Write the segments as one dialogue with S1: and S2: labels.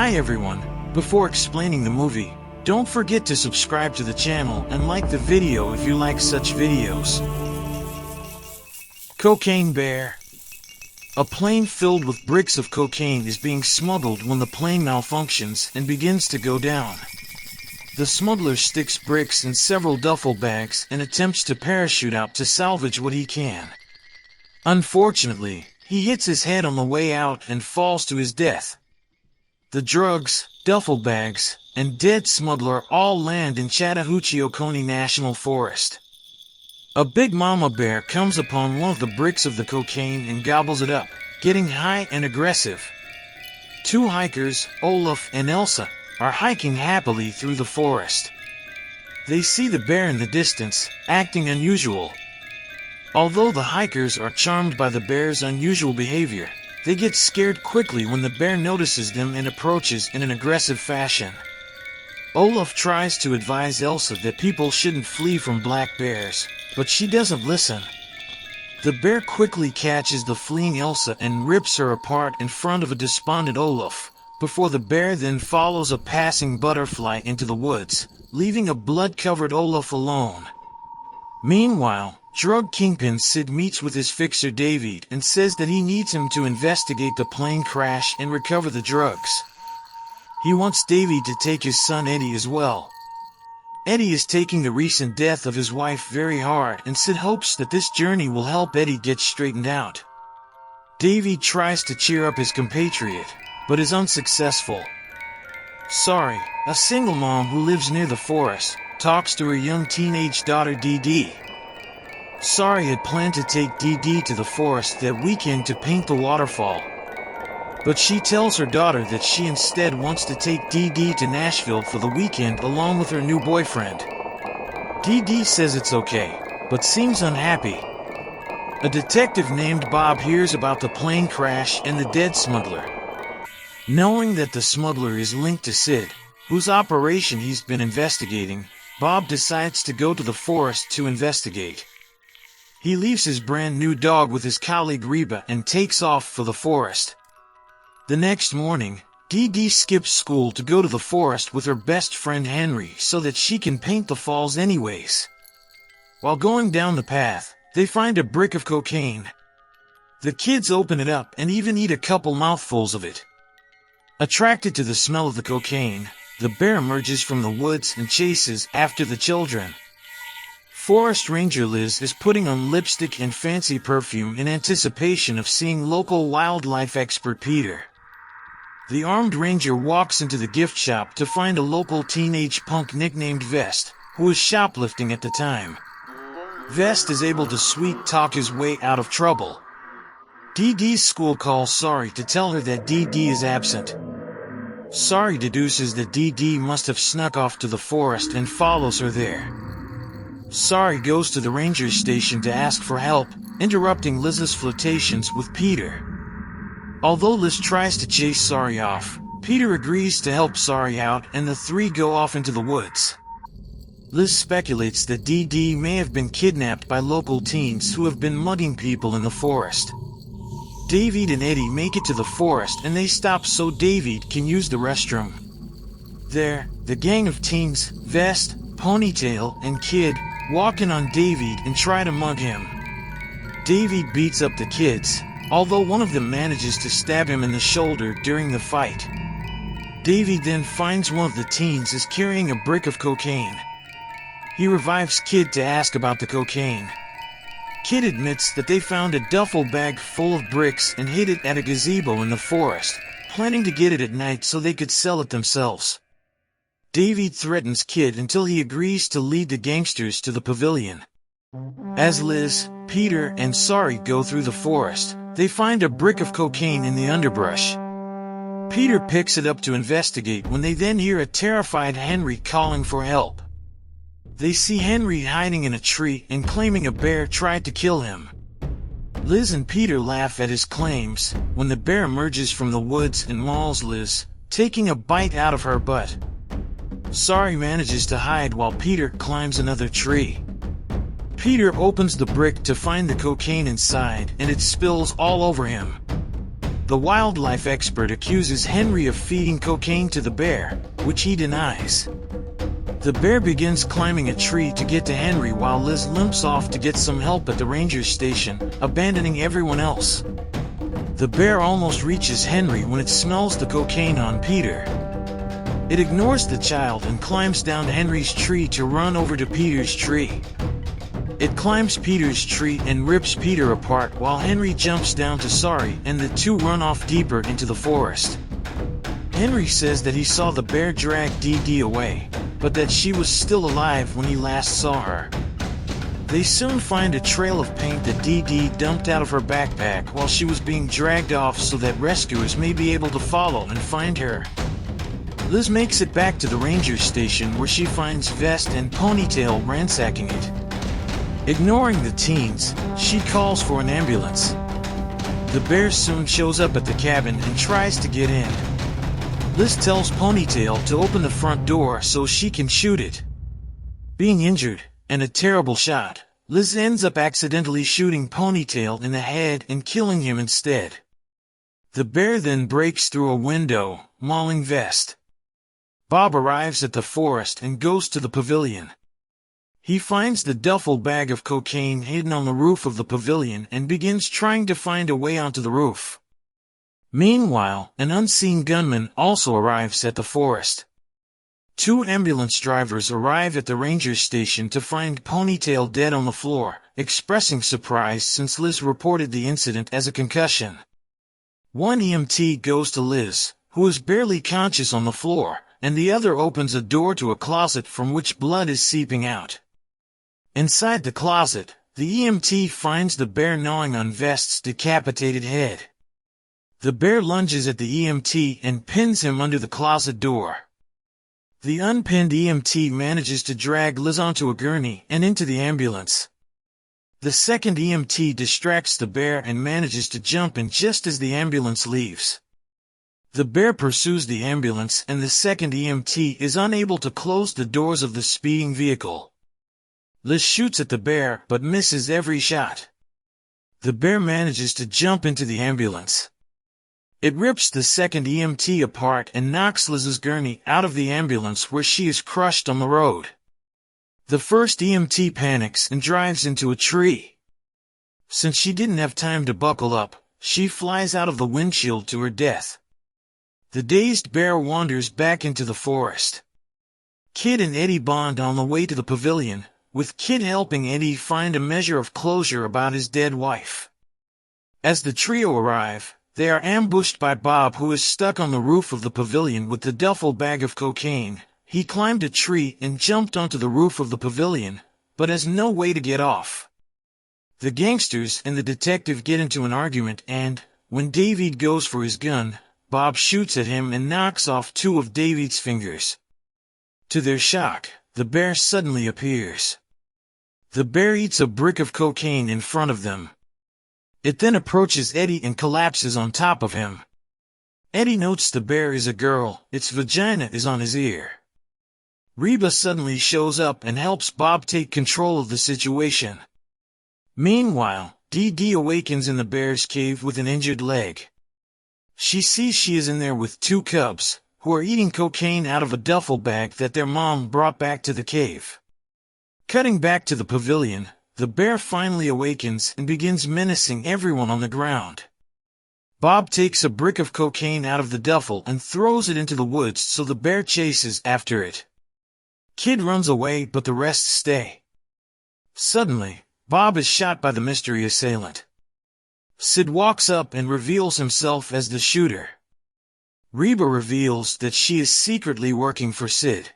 S1: Hi everyone, before explaining the movie, don't forget to subscribe to the channel and like the video if you like such videos. Cocaine Bear. A plane filled with bricks of cocaine is being smuggled when the plane malfunctions and begins to go down. The smuggler sticks bricks in several duffel bags and attempts to parachute out to salvage what he can. Unfortunately, he hits his head on the way out and falls to his death. The drugs, duffel bags, and dead smuggler all land in Chattahoochee-Oconee National Forest. A big mama bear comes upon one of the bricks of the cocaine and gobbles it up, getting high and aggressive. Two hikers, Olaf and Elsa, are hiking happily through the forest. They see the bear in the distance, acting unusual. Although the hikers are charmed by the bear's unusual behavior, they get scared quickly when the bear notices them and approaches in an aggressive fashion. Olaf tries to advise Elsa that people shouldn't flee from black bears, but she doesn't listen. The bear quickly catches the fleeing Elsa and rips her apart in front of a despondent Olaf, before the bear then follows a passing butterfly into the woods, leaving a blood-covered Olaf alone. Meanwhile, drug kingpin Sid meets with his fixer David and says that he needs him to investigate the plane crash and recover the drugs. He wants David to take his son Eddie as well. Eddie is taking the recent death of his wife very hard, and Sid hopes that this journey will help Eddie get straightened out. David tries to cheer up his compatriot, but is unsuccessful. Sorry, a single mom who lives near the forest, talks to her young teenage daughter Dee. Sari had planned to take Dee to the forest that weekend to paint the waterfall. But she tells her daughter that she instead wants to take Dee to Nashville for the weekend along with her new boyfriend. Dee says it's okay, but seems unhappy. A detective named Bob hears about the plane crash and the dead smuggler. Knowing that the smuggler is linked to Sid, whose operation he's been investigating, Bob decides to go to the forest to investigate. He leaves his brand new dog with his colleague Reba and takes off for the forest. The next morning, Dee skips school to go to the forest with her best friend Henry so that she can paint the falls anyways. While going down the path, they find a brick of cocaine. The kids open it up and even eat a couple mouthfuls of it. Attracted to the smell of the cocaine, the bear emerges from the woods and chases after the children. Forest Ranger Liz is putting on lipstick and fancy perfume in anticipation of seeing local wildlife expert Peter. The armed ranger walks into the gift shop to find a local teenage punk nicknamed Vest, who is shoplifting at the time. Vest is able to sweet-talk his way out of trouble. Dee's school calls Sari to tell her that Dee is absent. Sari deduces that Dee must have snuck off to the forest and follows her there. Sari goes to the ranger station to ask for help, interrupting Liz's flirtations with Peter. Although Liz tries to chase Sari off, Peter agrees to help Sari out and the three go off into the woods. Liz speculates that Dee may have been kidnapped by local teens who have been mugging people in the forest. David and Eddie make it to the forest and they stop so David can use the restroom. There, the gang of teens, Vest, Ponytail, and Kid, walk in on David and try to mug him. David beats up the kids, although one of them manages to stab him in the shoulder during the fight. David then finds one of the teens is carrying a brick of cocaine. He revives Kid to ask about the cocaine. Kid admits that they found a duffel bag full of bricks and hid it at a gazebo in the forest, planning to get it at night so they could sell it themselves. David threatens Kid until he agrees to lead the gangsters to the pavilion. As Liz, Peter, and Sari go through the forest, they find a brick of cocaine in the underbrush. Peter picks it up to investigate when they then hear a terrified Henry calling for help. They see Henry hiding in a tree and claiming a bear tried to kill him. Liz and Peter laugh at his claims when the bear emerges from the woods and mauls Liz, taking a bite out of her butt. Sari manages to hide while Peter climbs another tree. Peter opens the brick to find the cocaine inside and it spills all over him. the wildlife expert accuses Henry of feeding cocaine to the bear, which he denies. The bear begins climbing a tree to get to Henry while Liz limps off to get some help at the ranger station, abandoning everyone else. The bear almost reaches Henry when it smells the cocaine on Peter. It ignores the child and climbs down Henry's tree to run over to Peter's tree. It climbs Peter's tree and rips Peter apart while Henry jumps down to Sorry and the two run off deeper into the forest. Henry says that he saw the bear drag Dee Dee away, but that she was still alive when he last saw her. They soon find a trail of paint that Dee Dee dumped out of her backpack while she was being dragged off so that rescuers may be able to follow and find her. Liz makes it back to the ranger station where she finds Vest and Ponytail ransacking it. Ignoring the teens, she calls for an ambulance. The bear soon shows up at the cabin and tries to get in. Liz tells Ponytail to open the front door so she can shoot it. Being injured, and a terrible shot, Liz ends up accidentally shooting Ponytail in the head and killing him instead. The bear then breaks through a window, mauling Vest. Bob arrives at the forest and goes to the pavilion. He finds the duffel bag of cocaine hidden on the roof of the pavilion and begins trying to find a way onto the roof. Meanwhile, an unseen gunman also arrives at the forest. Two ambulance drivers arrive at the ranger station to find Ponytail dead on the floor, expressing surprise since Liz reported the incident as a concussion. One EMT goes to Liz, who is barely conscious on the floor, and the other opens a door to a closet from which blood is seeping out. Inside the closet, the EMT finds the bear gnawing on Vest's decapitated head. The bear lunges at the EMT and pins him under the closet door. The unpinned EMT manages to drag Liz onto a gurney and into the ambulance. The second EMT distracts the bear and manages to jump in just as the ambulance leaves. The bear pursues the ambulance and the second EMT is unable to close the doors of the speeding vehicle. Liz shoots at the bear but misses every shot. The bear manages to jump into the ambulance. It rips the second EMT apart and knocks Liz's gurney out of the ambulance where she is crushed on the road. The first EMT panics and drives into a tree. Since she didn't have time to buckle up, she flies out of the windshield to her death. The dazed bear wanders back into the forest. Kid and Eddie bond on the way to the pavilion, with Kid helping Eddie find a measure of closure about his dead wife. As the trio arrive, they are ambushed by Bob, who is stuck on the roof of the pavilion with the duffel bag of cocaine. He climbed a tree and jumped onto the roof of the pavilion, but has no way to get off. The gangsters and the detective get into an argument and, when David goes for his gun, Bob shoots at him and knocks off two of David's fingers. To their shock, the bear suddenly appears. The bear eats a brick of cocaine in front of them. It then approaches Eddie and collapses on top of him. Eddie notes the bear is a girl, its vagina is on his ear. Reba suddenly shows up and helps Bob take control of the situation. Meanwhile, Dee Dee awakens in the bear's cave with an injured leg. She sees she is in there with two cubs, who are eating cocaine out of a duffel bag that their mom brought back to the cave. Cutting back to the pavilion, the bear finally awakens and begins menacing everyone on the ground. Bob takes a brick of cocaine out of the duffel and throws it into the woods so the bear chases after it. Kid runs away but the rest stay. Suddenly, Bob is shot by the mystery assailant. Sid walks up and reveals himself as the shooter. Reba reveals that she is secretly working for Sid.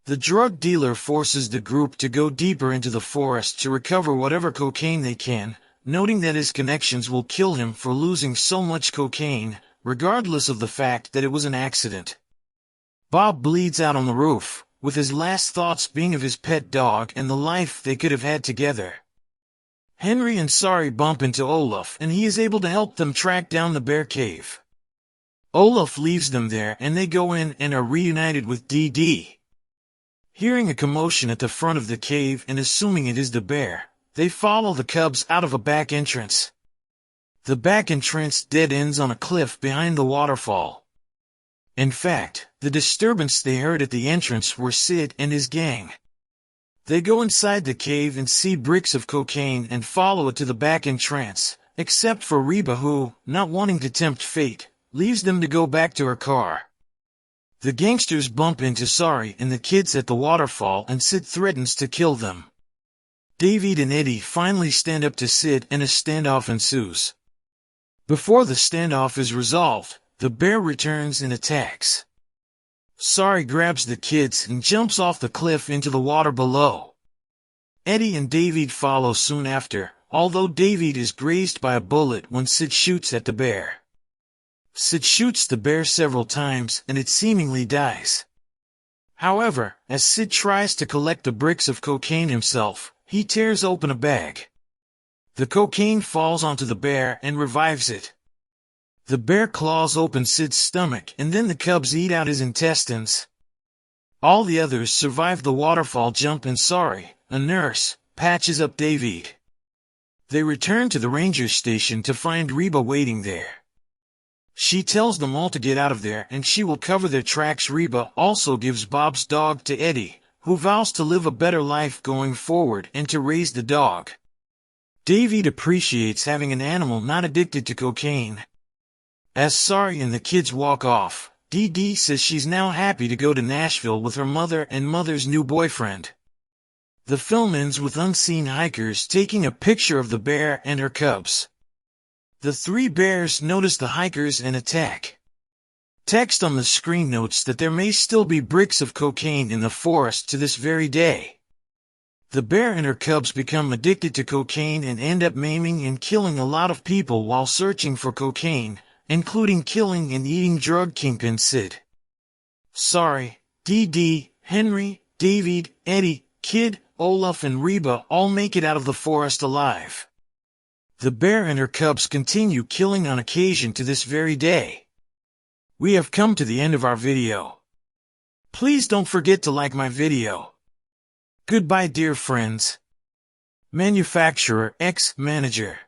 S1: The drug dealer forces the group to go deeper into the forest to recover whatever cocaine they can, noting that his connections will kill him for losing so much cocaine, regardless of the fact that it was an accident. Bob bleeds out on the roof, with his last thoughts being of his pet dog and the life they could have had together. Henry and Sorry bump into Olaf and he is able to help them track down the bear cave. Olaf leaves them there and they go in and are reunited with Dee Dee. Hearing a commotion at the front of the cave and assuming it is the bear, they follow the cubs out of a back entrance. The back entrance dead ends on a cliff behind the waterfall. In fact, the disturbance they heard at the entrance were Sid and his gang. They go inside the cave and see bricks of cocaine and follow it to the back entrance, except for Reba who, not wanting to tempt fate, leaves them to go back to her car. The gangsters bump into Sari and the kids at the waterfall and Sid threatens to kill them. David and Eddie finally stand up to Sid and a standoff ensues. Before the standoff is resolved, the bear returns and attacks. Sari grabs the kids and jumps off the cliff into the water below. Eddie and David follow soon after, although David is grazed by a bullet when Sid shoots at the bear. Sid shoots the bear several times and it seemingly dies. However, as Sid tries to collect the bricks of cocaine himself, he tears open a bag. The cocaine falls onto the bear and revives it. The bear claws open Sid's stomach and then the cubs eat out his intestines. All the others survive the waterfall jump and Sari, a nurse, patches up David. They return to the ranger station to find Reba waiting there. She tells them all to get out of there and she will cover their tracks. Reba also gives Bob's dog to Eddie, who vows to live a better life going forward and to raise the dog. David appreciates having an animal not addicted to cocaine. As Sari and the kids walk off, Dee Dee says she's now happy to go to Nashville with her mother and mother's new boyfriend. The film ends with unseen hikers taking a picture of the bear and her cubs. The three bears notice the hikers and attack. Text on the screen notes that there may still be bricks of cocaine in the forest to this very day. The bear and her cubs become addicted to cocaine and end up maiming and killing a lot of people while searching for cocaine, including killing and eating drug kingpin Sid. Sari, Dee Dee, Henry, David, Eddie, Kid, Olaf and Reba all make it out of the forest alive. The bear and her cubs continue killing on occasion to this very day. We have come to the end of our video. Please don't forget to like my video. Goodbye dear friends. Manufacturer X Manager.